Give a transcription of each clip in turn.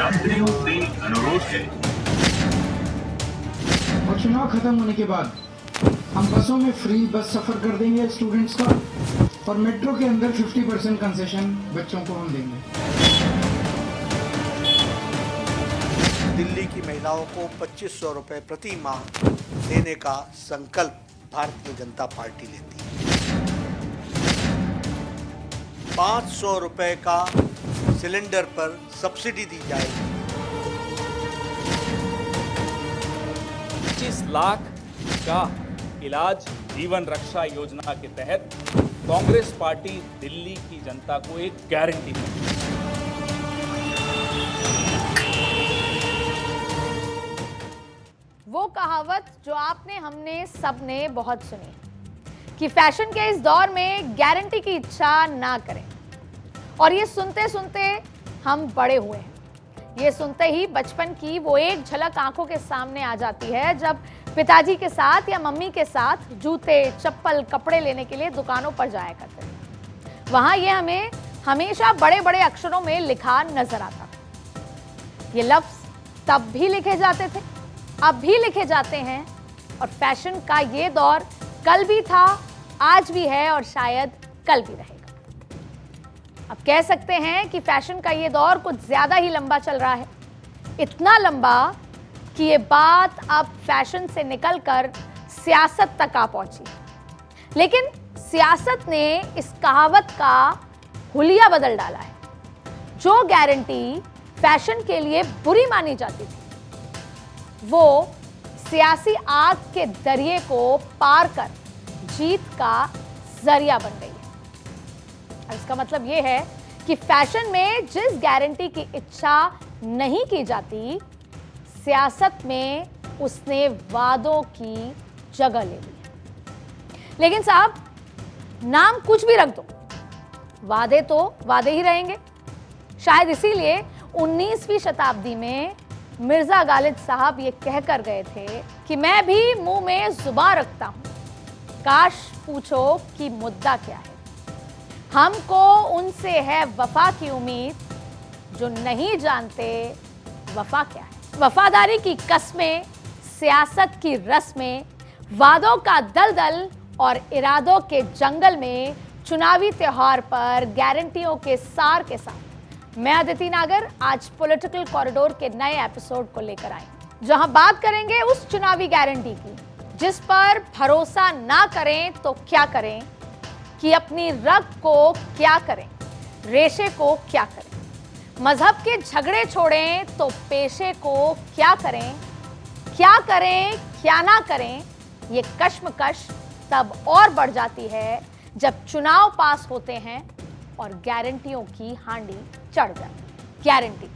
यात्रियों से अनुरोध है। और चुनाव खत्म होने के बाद हम बसों में फ्री बस सफर कर देंगे स्टूडेंट्स का, और मेट्रो के अंदर 50% कंसेशन बच्चों को हम देंगे। दिल्ली की महिलाओं को 2500 रुपए प्रति माह देने का संकल्प भारतीय जनता पार्टी लेती है। 500 रुपए का सिलेंडर पर सब्सिडी दी जाएगी। 25 लाख का इलाज जीवन रक्षा योजना के तहत कांग्रेस पार्टी दिल्ली की जनता को एक गारंटी देती है। वो कहावत जो आपने हमने सबने बहुत सुनी कि फैशन के इस दौर में गारंटी की इच्छा ना करें, और ये सुनते सुनते हम बड़े हुए हैं। ये सुनते ही बचपन की वो एक झलक आंखों के सामने आ जाती है जब पिताजी के साथ या मम्मी के साथ जूते, चप्पल, कपड़े लेने के लिए दुकानों पर जाया करते थे। वहां ये हमें हमेशा बड़े बड़े अक्षरों में लिखा नजर आता। ये लफ्ज तब भी लिखे जाते थे, अब भी लिखे जाते हैं, और फैशन का ये दौर कल भी था, आज भी है और शायद कल भी रहेगा। अब कह सकते हैं कि फैशन का ये दौर कुछ ज्यादा ही लंबा चल रहा है, इतना लंबा कि ये बात अब फैशन से निकलकर सियासत तक आ पहुंची। लेकिन सियासत ने इस कहावत का हुलिया बदल डाला है। जो गारंटी फैशन के लिए बुरी मानी जाती थी, वो सियासी आग के दरिये को पार कर जीत का जरिया बन गई है। इसका मतलब यह है कि फैशन में जिस गारंटी की इच्छा नहीं की जाती, सियासत में उसने वादों की जगह ले ली। लेकिन साहब, नाम कुछ भी रख दो, वादे तो वादे ही रहेंगे। शायद इसीलिए 19वीं शताब्दी में मिर्जा गालिब साहब ये कहकर गए थे कि मैं भी मुंह में जुबान रखता हूं, काश पूछो कि मुद्दा क्या है। हमको उनसे है वफा की उम्मीद, जो नहीं जानते वफा क्या है। वफादारी की कस्में, सियासत की रस्में, वादों का दलदल और इरादों के जंगल में चुनावी त्योहार पर गारंटियों के सार के साथ मैं अदिति नागर आज पॉलिटिकल कॉरिडोर के नए एपिसोड को लेकर आई, जहां बात करेंगे उस चुनावी गारंटी की जिस पर भरोसा ना करें तो क्या करें, कि अपनी रग को क्या करें, रेशे को क्या करें, मजहब के झगड़े छोड़ें तो पेशे को क्या करें, क्या ना करें। ये कश्मकश तब और बढ़ जाती है जब चुनाव पास होते हैं और गारंटियों की हांडी चढ़ जाती। गारंटी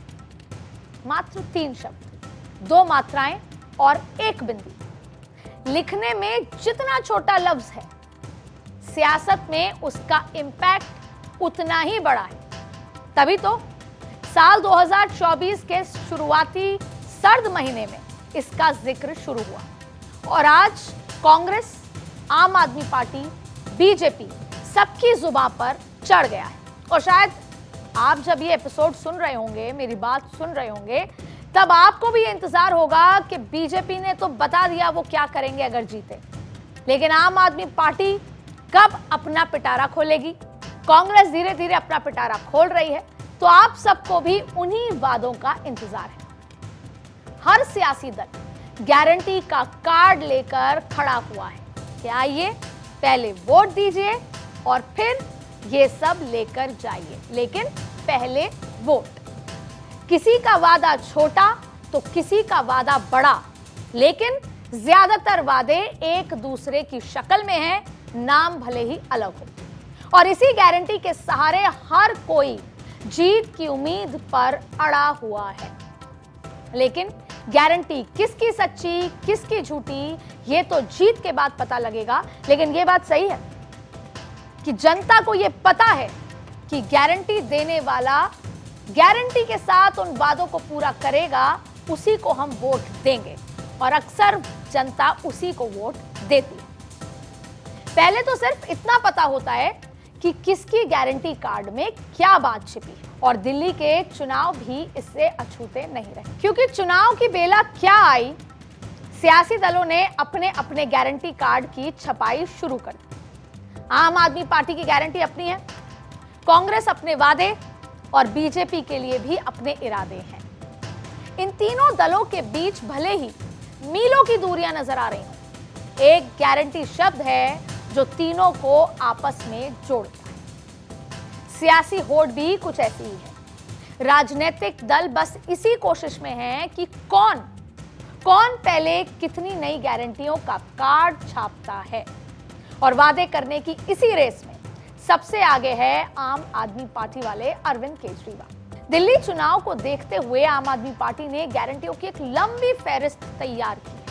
मात्र 3 शब्द, 2 मात्राएं और 1 बिंदी। लिखने में जितना छोटा लफ्ज है, सियासत में उसका इंपैक्ट उतना ही बड़ा है। तभी तो साल 2024 के शुरुआती सर्द महीने में इसका जिक्र शुरू हुआ, और आज कांग्रेस, आम आदमी पार्टी, बीजेपी सबकी जुबान पर चढ़ गया है। और शायद आप जब ये एपिसोड सुन रहे होंगे, मेरी बात सुन रहे होंगे, तब आपको भी ये इंतजार होगा कि बीजेपी ने तो बता दिया वो क्या करेंगे अगर जीते, लेकिन आम आदमी पार्टी कब अपना पिटारा खोलेगी। कांग्रेस धीरे धीरे अपना पिटारा खोल रही है, तो आप सबको भी उन्हीं वादों का इंतजार है। हर सियासी दल गारंटी का कार्ड लेकर खड़ा हुआ है कि आइए पहले वोट दीजिए और फिर ये सब लेकर जाइए, लेकिन पहले वोट। किसी का वादा छोटा तो किसी का वादा बड़ा, लेकिन ज्यादातर वादे एक दूसरे की शक्ल में हैं, नाम भले ही अलग हो। और इसी गारंटी के सहारे हर कोई जीत की उम्मीद पर अड़ा हुआ है। लेकिन गारंटी किसकी सच्ची, किसकी झूठी, ये तो जीत के बाद पता लगेगा। लेकिन ये बात सही है कि जनता को ये पता है कि गारंटी देने वाला गारंटी के साथ उन वादों को पूरा करेगा, उसी को हम वोट देंगे, और अक्सर जनता उसी को वोट देती है। पहले तो सिर्फ इतना पता होता है कि किसकी गारंटी कार्ड में क्या बात छिपी है, और दिल्ली के चुनाव भी इससे अछूते नहीं रहे, क्योंकि चुनाव की बेला क्या आई, सियासी दलों ने अपने अपने गारंटी कार्ड की छपाई शुरू कर दी। आम आदमी पार्टी की गारंटी अपनी है, कांग्रेस अपने वादे और बीजेपी के लिए भी अपने इरादे हैं। इन तीनों दलों के बीच भले ही मीलों की दूरियां नजर आ रही हैं, एक गारंटी शब्द है जो तीनों को आपस में जोड़ता है। सियासी होड़ भी कुछ ऐसी ही है। राजनीतिक दल बस इसी कोशिश में हैं कि कौन पहले कितनी नई गारंटियों का कार्ड छापता है, और वादे करने की इसी रेस में सबसे आगे है आम आदमी पार्टी वाले अरविंद केजरीवाल। दिल्ली चुनाव को देखते हुए आम आदमी पार्टी ने गारंटियों की एक लंबी फहरिस्त तैयार की है,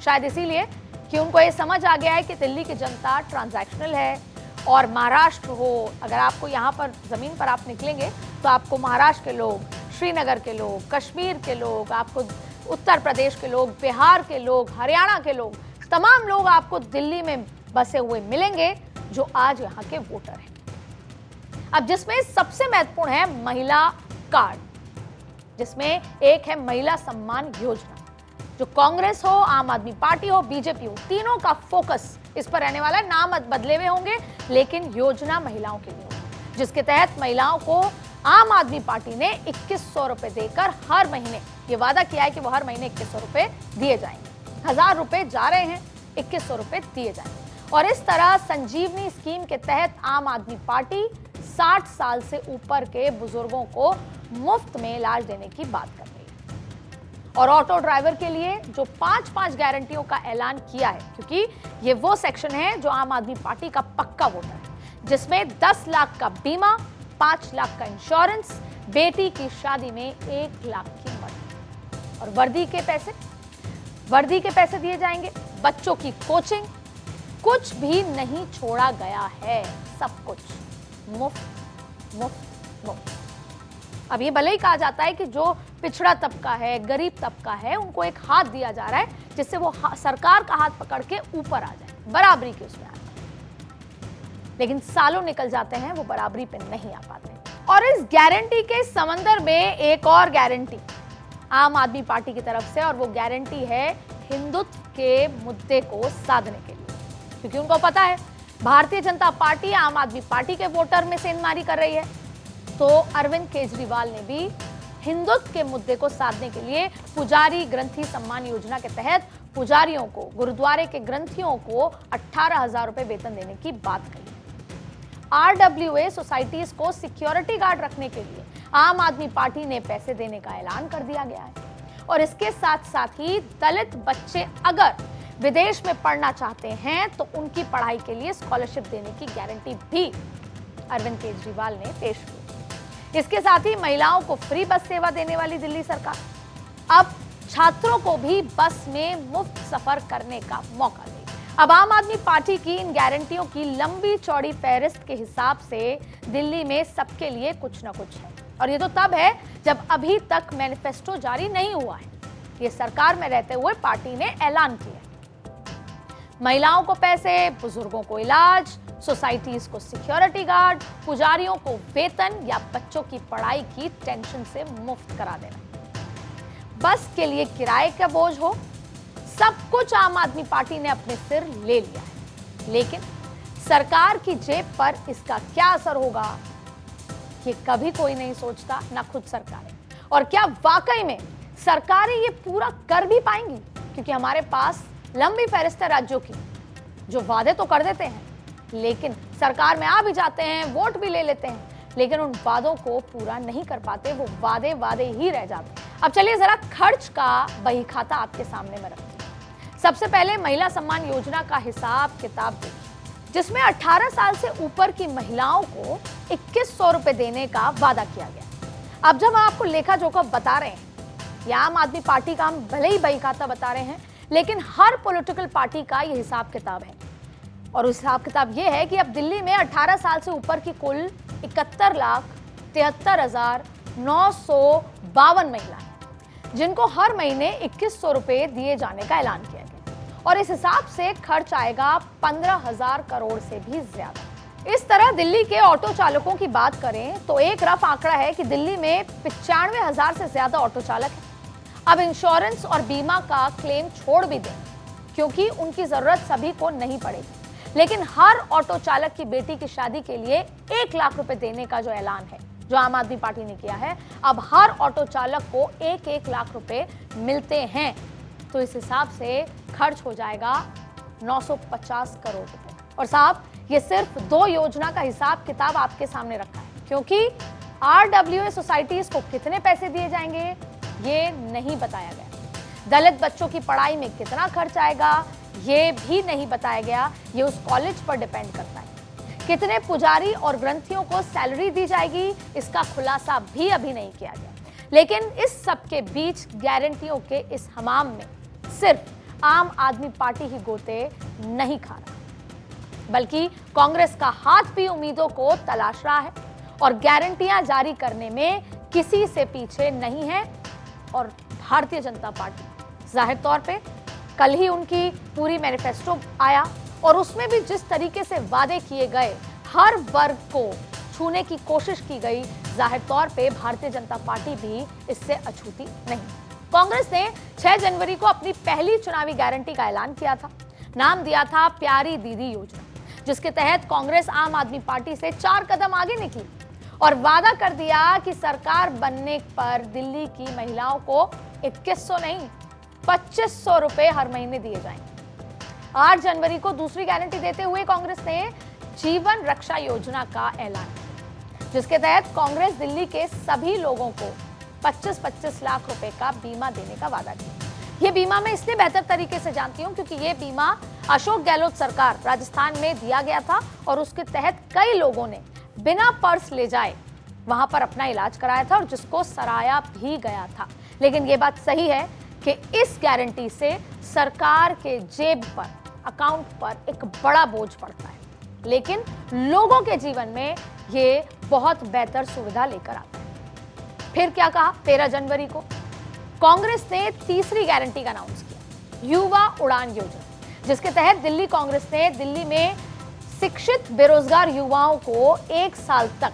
शायद इसीलिए कि उनको ये समझ आ गया है कि दिल्ली की जनता ट्रांजैक्शनल है, और महाराष्ट्र हो, अगर आपको यहाँ पर जमीन पर आप निकलेंगे तो आपको महाराष्ट्र के लोग, श्रीनगर के लोग, कश्मीर के लोग, आपको उत्तर प्रदेश के लोग, बिहार के लोग, हरियाणा के लोग, तमाम लोग आपको दिल्ली में बसे हुए मिलेंगे जो आज यहाँ के वोटर हैं। अब जिसमें सबसे महत्वपूर्ण है महिला कार्ड, जिसमें एक है महिला सम्मान योजना, जो कांग्रेस हो, आम आदमी पार्टी हो, बीजेपी हो, तीनों का फोकस इस पर रहने वाला है। नाम बदले हुए होंगे लेकिन योजना महिलाओं के लिए होगी, जिसके तहत महिलाओं को आम आदमी पार्टी ने 2100 रुपए देकर हर महीने ये वादा किया है कि वो हर महीने 2100 रुपए दिए जाएंगे। 1000 रुपए जा रहे हैं, 2100 रुपए दिए जाएंगे। और इस तरह संजीवनी स्कीम के तहत आम आदमी पार्टी 60 साल से ऊपर के बुजुर्गों को मुफ्त में इलाज देने की बात कर रही है। और ऑटो ड्राइवर के लिए जो 5-5 गारंटियों का ऐलान किया है, क्योंकि ये वो सेक्शन है जो आम आदमी पार्टी का पक्का वोटर है, जिसमें 10 लाख का बीमा, 5 लाख का इंश्योरेंस, बेटी की शादी में 1 लाख की मदद, और वर्दी के पैसे दिए जाएंगे। बच्चों की कोचिंग, कुछ भी नहीं छोड़ा गया है, सब कुछ मुफ्त मुफ्त मुफ्त। अब ये भले ही कहा जाता है कि जो पिछड़ा तबका है, गरीब तबका है, उनको एक हाथ दिया जा रहा है जिससे वो सरकार का हाथ पकड़ के ऊपर आ जाए, बराबरी के उसमें आ जाए, लेकिन सालों निकल जाते हैं, वो बराबरी पे नहीं आ पाते। और इस गारंटी के समंदर में एक और गारंटी आम आदमी पार्टी की तरफ से, और वो गारंटी है हिंदुत्व के मुद्दे को साधने के लिए, क्योंकि उनको पता है भारतीय जनता पार्टी आम आदमी पार्टी के वोटर में सेंधमारी कर रही है। तो अरविंद केजरीवाल ने भी हिंदुत्व के मुद्दे को साधने के लिए पुजारी ग्रंथी सम्मान योजना के तहत पुजारियों को, गुरुद्वारे के ग्रंथियों को 18,000 रुपए वेतन देने की बात कही। RWA सोसाइटीज को सिक्योरिटी गार्ड रखने के लिए आम आदमी पार्टी ने पैसे देने का ऐलान कर दिया गया है। और इसके साथ साथ ही दलित बच्चे अगर विदेश में पढ़ना चाहते हैं तो उनकी पढ़ाई के लिए स्कॉलरशिप देने की गारंटी भी अरविंद केजरीवाल ने पेश की। इसके साथ ही महिलाओं को फ्री बस सेवा देने वाली दिल्ली सरकार अब छात्रों को भी बस में मुफ्त सफर करने का मौका देगी। अब आम आदमी पार्टी की इन गारंटियों की लंबी चौड़ी फहरिस्त के हिसाब से दिल्ली में सबके लिए कुछ न कुछ है, और ये तो तब है जब अभी तक मैनिफेस्टो जारी नहीं हुआ है। ये सरकार में रहते हुए पार्टी ने ऐलान किया, महिलाओं को पैसे, बुजुर्गों को इलाज, सोसाइटीज को सिक्योरिटी गार्ड, पुजारियों को वेतन या बच्चों की पढ़ाई की टेंशन से मुफ्त करा देना, बस के लिए किराए का बोझ हो, सब कुछ आम आदमी पार्टी ने अपने सिर ले लिया है। लेकिन सरकार की जेब पर इसका क्या असर होगा, ये कभी कोई नहीं सोचता, ना खुद सरकारें। और क्या वाकई में सरकारें ये पूरा कर भी पाएंगी, क्योंकि हमारे पास लंबी फहरिस्त है राज्यों की जो वादे तो कर देते हैं लेकिन सरकार में आ भी जाते हैं, वोट भी ले लेते हैं, लेकिन उन वादों को पूरा नहीं कर पाते, वो वादे ही रह जाते हैं। अब चलिए जरा खर्च का बही खाता आपके सामने में रखते हैं। सबसे पहले महिला सम्मान योजना का हिसाब किताब देखिए, जिसमें 18 साल से ऊपर की महिलाओं को 2100 रुपए देने का वादा किया गया। अब जब हम आपको लेखा जोखा बता रहे हैं, या आम आदमी पार्टी का हम भले ही बही खाता बता रहे हैं, लेकिन हर पॉलिटिकल पार्टी का ये हिसाब किताब है। और उस हिसाब किताब ये है कि अब दिल्ली में 18 साल से ऊपर की कुल 71,73,952 महिलाएं, जिनको हर महीने 2100 रुपए दिए जाने का ऐलान किया गया। और इस हिसाब से खर्च आएगा 15,000 करोड़ से भी ज्यादा। इस तरह दिल्ली के ऑटो चालकों की बात करें तो एक रफ आंकड़ा है कि दिल्ली में 95,000 से ज्यादा ऑटो चालक हैं। अब इंश्योरेंस और बीमा का क्लेम छोड़ भी दें क्योंकि उनकी जरूरत सभी को नहीं पड़ेगी, लेकिन हर ऑटो चालक की बेटी की शादी के लिए 1 लाख रुपए देने का जो ऐलान है, जो आम आदमी पार्टी ने किया है, अब हर ऑटो चालक को 1-1 लाख रुपए मिलते हैं। तो इस हिसाब से खर्च हो जाएगा 950 करोड़ रुपए। और साहब, ये सिर्फ 2 योजना का हिसाब किताब आपके सामने रखा है, क्योंकि RWA सोसाइटीज को कितने पैसे दिए जाएंगे ये नहीं बताया गया। दलित बच्चों की पढ़ाई में कितना खर्च आएगा ये भी नहीं बताया गया। ये उस कॉलेज पर डिपेंड करता है। कितने पुजारी और ग्रंथियों को सैलरी दी जाएगी इसका खुलासा भी अभी नहीं किया गया। लेकिन इस सब के बीच गारंटियों के इस हमाम में सिर्फ आम आदमी पार्टी ही गोते नहीं खा रहा, बल्कि कांग्रेस का हाथ भी उम्मीदों को तलाश रहा है और गारंटियां जारी करने में किसी से पीछे नहीं है। और भारतीय जनता पार्टी जाहिर तौर पे कल ही उनकी पूरी मैनिफेस्टो आया और उसमें भी जिस तरीके से वादे किए गए, हर वर्ग को छूने की कोशिश की गई, जाहिर तौर पे भारतीय जनता पार्टी भी इससे अछूती नहीं। कांग्रेस ने 6 जनवरी को अपनी पहली चुनावी गारंटी का ऐलान किया था। नाम दिया था प्यारी दीदी योजना, जिसके तहत कांग्रेस आम आदमी पार्टी से 4 कदम आगे निकली और वादा कर दिया कि सरकार बनने पर दिल्ली की महिलाओं को 2100 नहीं 2500 रुपए हर महीने दिए जाएंगे। 8 जनवरी को दूसरी गारंटी देते हुए कांग्रेस ने जीवन रक्षा योजना का ऐलान किया, जिसके तहत कांग्रेस दिल्ली के सभी लोगों को 25-25 लाख रुपए का बीमा देने का वादा किया। ये बीमा मैं इसलिए बेहतर तरीके से जानती हूं क्योंकि ये बीमा अशोक गहलोत सरकार राजस्थान में दिया गया था और उसके तहत कई लोगों ने बिना पर्स ले जाए वहां पर अपना इलाज कराया था और जिसको सराहा भी गया था। लेकिन ये बात सही है कि इस गारंटी से सरकार के जेब पर, अकाउंट पर एक बड़ा बोझ पड़ता है, लेकिन लोगों के जीवन में ये बहुत बेहतर सुविधा लेकर आता है। फिर क्या कहा? 13 जनवरी को कांग्रेस ने तीसरी गारंटी का अनाउंस किया, युवा उड़ान योजना, जिसके तहत दिल्ली कांग्रेस ने दिल्ली में शिक्षित बेरोजगार युवाओं को 1 साल तक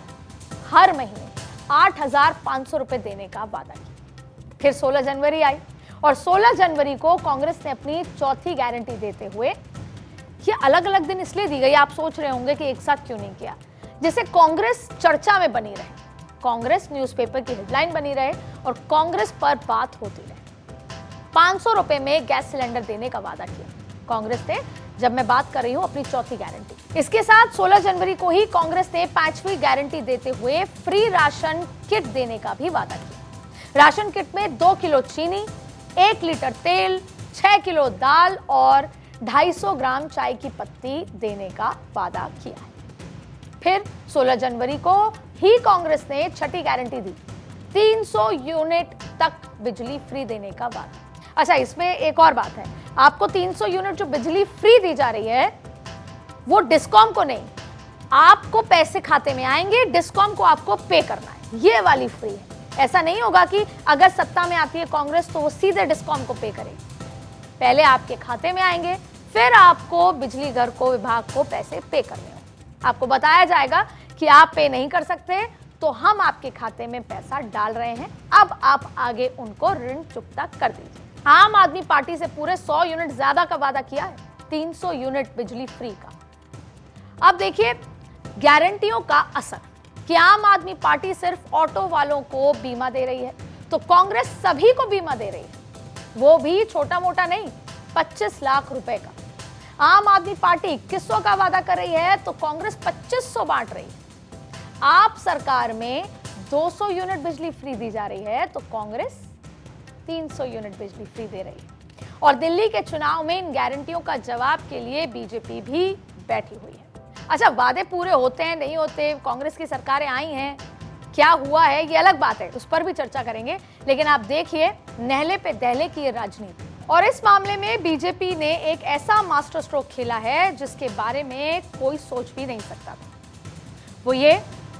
हर महीने 8,500 रुपए देने का वादा किया। फिर 16 जनवरी आई और 16 जनवरी को कांग्रेस ने अपनी चौथी गारंटी देते हुए, ये अलग अलग दिन इसलिए दी गई, आप सोच रहे होंगे कि एक साथ क्यों नहीं किया, जिससे कांग्रेस चर्चा में बनी रहे, कांग्रेस न्यूज़पेपर की हेडलाइन बनी रहे और कांग्रेस पर बात होती रहे। 500 रुपए में गैस सिलेंडर देने का वादा किया कांग्रेस ने, जब मैं बात कर रही हूं अपनी चौथी गारंटी। इसके साथ 16 जनवरी को ही कांग्रेस ने 5वीं गारंटी देते हुए फ्री राशन किट देने का भी वादा किया। राशन किट में 2 किलो चीनी, 1 लीटर तेल, 6 किलो दाल और 250 ग्राम चाय की पत्ती देने का वादा किया है। फिर 16 जनवरी को ही कांग्रेस ने छठी गारंटी दी, 300 यूनिट तक बिजली फ्री देने का वादा। अच्छा, इसमें एक और बात है, आपको 300 यूनिट जो बिजली फ्री दी जा रही है वो डिस्कॉम को नहीं, आपको पैसे खाते में आएंगे, डिस्कॉम को आपको पे करना है, ये वाली फ्री है। ऐसा नहीं होगा कि अगर सत्ता में आती है कांग्रेस तो वो सीधे डिस्कॉम को पे करेगी, पहले आपके खाते में आएंगे, फिर आपको बिजली घर को, विभाग को पैसे पे करने होंगे। आपको बताया जाएगा कि आप पे नहीं कर सकते तो हम आपके खाते में पैसा डाल रहे हैं, अब आप आगे उनको ऋण चुकता कर दीजिए। आम आदमी पार्टी से पूरे 100 यूनिट ज्यादा का वादा किया है, 300 यूनिट बिजली फ्री का। अब देखिए गारंटियों का असर, कि आम आदमी पार्टी सिर्फ ऑटो वालों को बीमा दे रही है तो कांग्रेस सभी को बीमा दे रही है, वो भी छोटा मोटा नहीं, 25 लाख रुपए का। आम आदमी पार्टी 2100 का वादा कर रही है तो कांग्रेस 2500 बांट रही है। आप सरकार में 200 यूनिट बिजली फ्री दी जा रही है तो कांग्रेस 300 यूनिट बिजली फ्री दे रही है। और दिल्ली के चुनाव में इन गारंटियों का जवाब के लिए बीजेपी भी बैठी हुई है। अच्छा, वादे पूरे होते हैं नहीं होते, कांग्रेस की सरकारें आई हैं, क्या हुआ है ये अलग बात है, उस पर भी चर्चा करेंगे, लेकिन आप देखिए नहले पे दहले की ये राजनीति। और इस मामले में बीजेपी ने एक ऐसा मास्टर स्ट्रोक खेला है जिसके बारे में कोई सोच भी नहीं सकता था। वो ये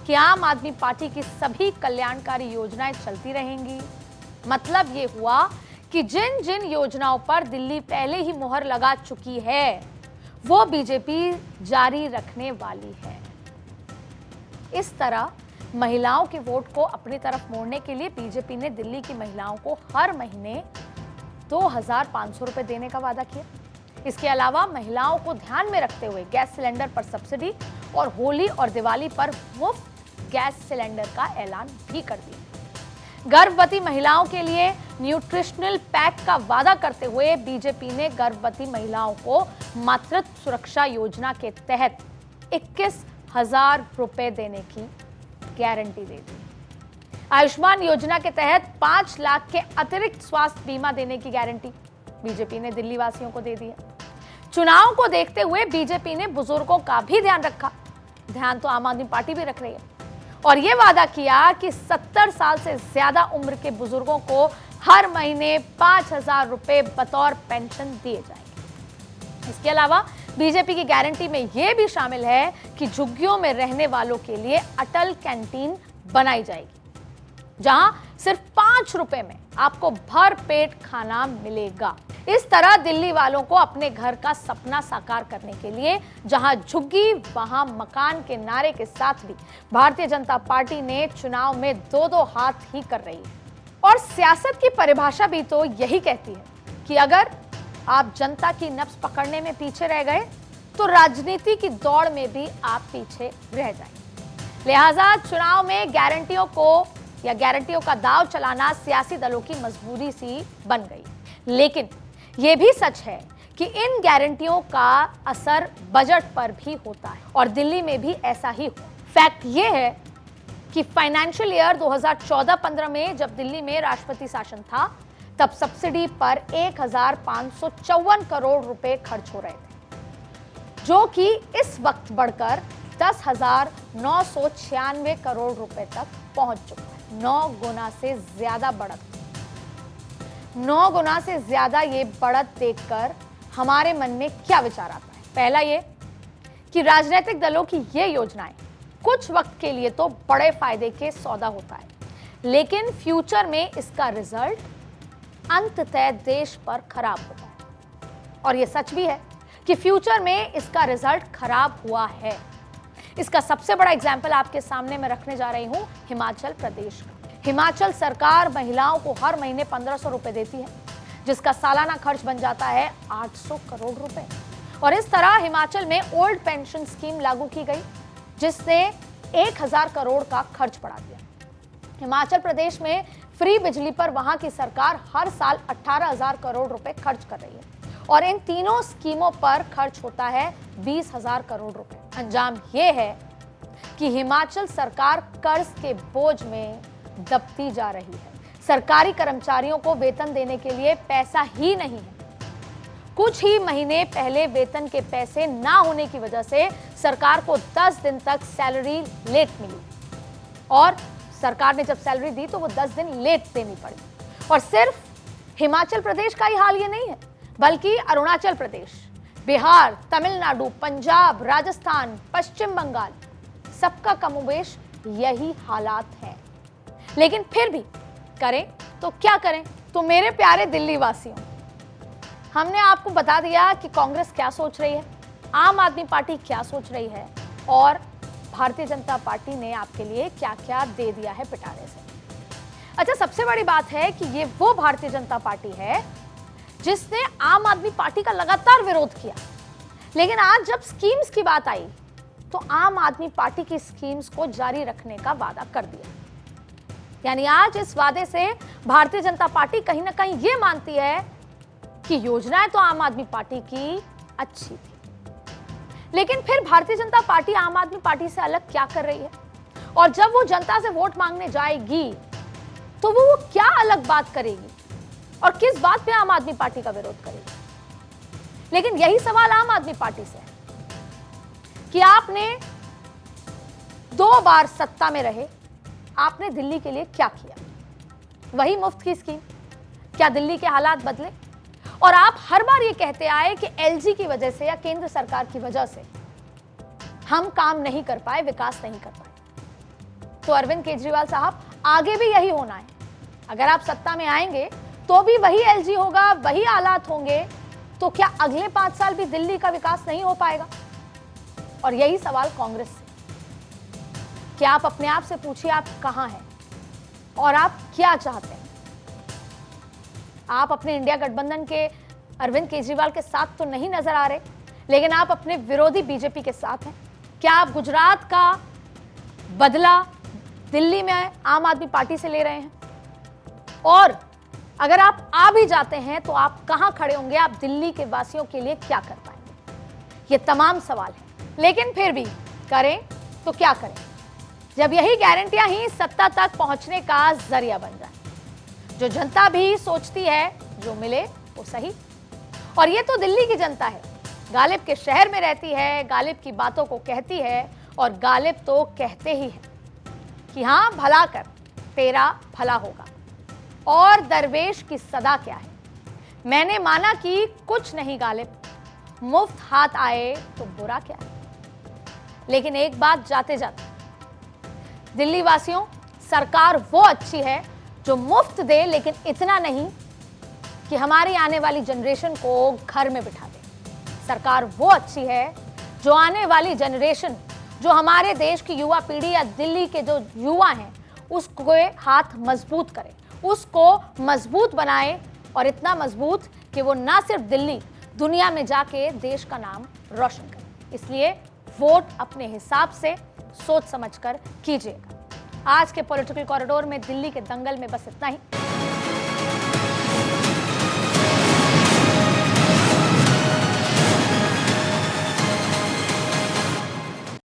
कि आम आदमी पार्टी की सभी कल्याणकारी योजनाएं चलती रहेंगी। मतलब ये हुआ कि जिन जिन योजनाओं पर दिल्ली पहले ही मुहर लगा चुकी है वो बीजेपी जारी रखने वाली है। इस तरह महिलाओं के वोट को अपनी तरफ मोड़ने के लिए बीजेपी ने दिल्ली की महिलाओं को हर महीने 2,500 रुपए देने का वादा किया। इसके अलावा महिलाओं को ध्यान में रखते हुए गैस सिलेंडर पर सब्सिडी और होली और दिवाली पर मुफ्त गैस सिलेंडर का ऐलान भी कर दिया। गर्भवती महिलाओं के लिए न्यूट्रिशनल पैक का वादा करते हुए बीजेपी ने गर्भवती महिलाओं को मातृत्व सुरक्षा योजना के तहत 21,000 रुपए देने की गारंटी दे दी। आयुष्मान योजना के तहत 5 लाख के अतिरिक्त स्वास्थ्य बीमा देने की गारंटी बीजेपी ने दिल्ली वासियों को दे दी है। चुनाव को देखते हुए बीजेपी ने बुजुर्गों का भी ध्यान रखा। ध्यान तो आम आदमी पार्टी भी रख रही है और यह वादा किया कि 70 साल से ज्यादा उम्र के बुजुर्गों को हर महीने 5,000 रुपए बतौर पेंशन दिए जाएंगे। इसके अलावा बीजेपी की गारंटी में यह भी शामिल है कि झुग्गियों में रहने वालों के लिए अटल कैंटीन बनाई जाएगी, जहां सिर्फ 5 रुपए में आपको भर पेट खाना मिलेगा। इस तरह दिल्ली वालों को अपने घर का सपना साकार करने के लिए जहां झुग्गी वहां मकान के नारे के साथ भी भारतीय जनता पार्टी ने चुनाव में 2-2 हाथ ही कर रही है। और सियासत की परिभाषा भी तो यही कहती है कि अगर आप जनता की नब्ज पकड़ने में पीछे रह गए तो राजनीति की दौड़ में भी आप पीछे रह जाएंगे। लिहाजा चुनाव में गारंटियों का दाव चलाना सियासी दलों की मजबूरी सी बन गई। लेकिन यह भी सच है कि इन गारंटियों का असर बजट पर भी होता है और दिल्ली में भी ऐसा ही हुआ। फैक्ट यह है कि फाइनेंशियल ईयर 2014-15 में जब दिल्ली में राष्ट्रपति शासन था तब सब्सिडी पर 1,554 करोड़ रुपए खर्च हो रहे थे, जो कि इस वक्त बढ़कर 10,996 करोड़ रुपए तक पहुंच चुका है। 9 गुना से ज्यादा बढ़त। 9 गुना से ज्यादा ये बढ़त देखकर हमारे मन में क्या विचार आता है? पहला ये कि राजनीतिक दलों की ये योजनाएं कुछ वक्त के लिए तो बड़े फायदे के सौदा होता है, लेकिन फ्यूचर में इसका रिजल्ट अंततः देश पर खराब होता है। और यह सच भी है कि फ्यूचर में इसका रिजल्ट खराब हुआ है। इसका सबसे बड़ा एग्जाम्पल आपके सामने मैं रखने जा रही हूं हिमाचल प्रदेश का। हिमाचल सरकार महिलाओं को हर महीने 1,500 रुपए देती है, जिसका सालाना खर्च बन जाता है 800 करोड़ रुपए। और इस तरह हिमाचल में ओल्ड पेंशन स्कीम लागू की गई, जिसने 1,000 करोड़ का खर्च बढ़ा दिया। हिमाचल प्रदेश में फ्री बिजली पर वहां की सरकार हर साल 18,000 करोड़ रुपए खर्च कर रही है और इन तीनों स्कीमों पर खर्च होता है 20,000 करोड़ रुपए। अंजाम यह है कि हिमाचल सरकार कर्ज के बोझ में दबती जा रही है। सरकारी कर्मचारियों को वेतन देने के लिए पैसा ही नहीं है। कुछ ही महीने पहले वेतन के पैसे ना होने की वजह से सरकार को 10 दिन तक सैलरी लेट मिली और सरकार ने जब सैलरी दी तो वो 10 दिन लेट देनी पड़ी। और सिर्फ हिमाचल प्रदेश का ही हाल ये नहीं है, बल्कि अरुणाचल प्रदेश, बिहार, तमिलनाडु, पंजाब, राजस्थान, पश्चिम बंगाल, सबका कमोबेश यही हालात है। लेकिन फिर भी करें तो क्या करें? तो मेरे प्यारे दिल्ली वासियों, हमने आपको बता दिया कि कांग्रेस क्या सोच रही है, आम आदमी पार्टी क्या सोच रही है और भारतीय जनता पार्टी ने आपके लिए क्या क्या दे दिया है पिटारे से। अच्छा, सबसे बड़ी बात है कि ये वो भारतीय जनता पार्टी है जिसने आम आदमी पार्टी का लगातार विरोध किया, लेकिन आज जब स्कीम्स की बात आई तो आम आदमी पार्टी की स्कीम्स को जारी रखने का वादा कर दिया। यानी आज इस वादे से भारतीय जनता पार्टी कहीं ना कहीं ये मानती है कि योजनाएं तो आम आदमी पार्टी की अच्छी थी, लेकिन फिर भारतीय जनता पार्टी आम आदमी पार्टी से अलग क्या कर रही है? और जब वो जनता से वोट मांगने जाएगी तो वो क्या अलग बात करेगी और किस बात पे आम आदमी पार्टी का विरोध करेगी? लेकिन यही सवाल आम आदमी पार्टी से है कि आपने 2 बार सत्ता में रहे, आपने दिल्ली के लिए क्या किया? वही मुफ्त की स्कीम। क्या दिल्ली के हालात बदले? और आप हर बार ये कहते आए कि एलजी की वजह से या केंद्र सरकार की वजह से हम काम नहीं कर पाए, विकास नहीं कर पाए। तो अरविंद केजरीवाल साहब, आगे भी यही होना है। अगर आप सत्ता में आएंगे तो भी वही एलजी होगा, वही हालात होंगे, तो क्या अगले 5 साल भी दिल्ली का विकास नहीं हो पाएगा? और यही सवाल कांग्रेस से, कि आप अपने आप से पूछिए आप कहां हैं और आप क्या चाहते हैं। आप अपने इंडिया गठबंधन के अरविंद केजरीवाल के साथ तो नहीं नजर आ रहे, लेकिन आप अपने विरोधी बीजेपी के साथ हैं। क्या आप गुजरात का बदला दिल्ली में आम आदमी पार्टी से ले रहे हैं? और अगर आप आ भी जाते हैं तो आप कहां खड़े होंगे? आप दिल्ली के वासियों के लिए क्या कर पाएंगे? ये तमाम सवाल हैं। लेकिन फिर भी करें तो क्या करें जब यही गारंटियां ही सत्ता तक पहुंचने का जरिया बन जाए। जो जनता भी सोचती है जो मिले वो सही। और ये तो दिल्ली की जनता है, गालिब के शहर में रहती है, गालिब की बातों को कहती है और गालिब तो कहते ही हैं कि हां भला कर तेरा भला होगा। और दरवेश की सदा क्या है? मैंने माना कि कुछ नहीं गालिब, मुफ्त हाथ आए तो बुरा क्या है। लेकिन एक बात जाते जाते, दिल्ली वासियों, सरकार वो अच्छी है जो मुफ्त दे लेकिन इतना नहीं कि हमारी आने वाली जनरेशन को घर में बिठा दे। सरकार वो अच्छी है जो आने वाली जनरेशन, जो हमारे देश की युवा पीढ़ी या दिल्ली के जो युवा हैं, उसको हाथ मजबूत करे, उसको मजबूत बनाए और इतना मजबूत कि वो ना सिर्फ दिल्ली, दुनिया में जाके देश का नाम रोशन करे। इसलिए वोट अपने हिसाब से सोच समझकर कीजिएगा। आज के पॉलिटिकल कॉरिडोर में दिल्ली के दंगल में बस इतना ही।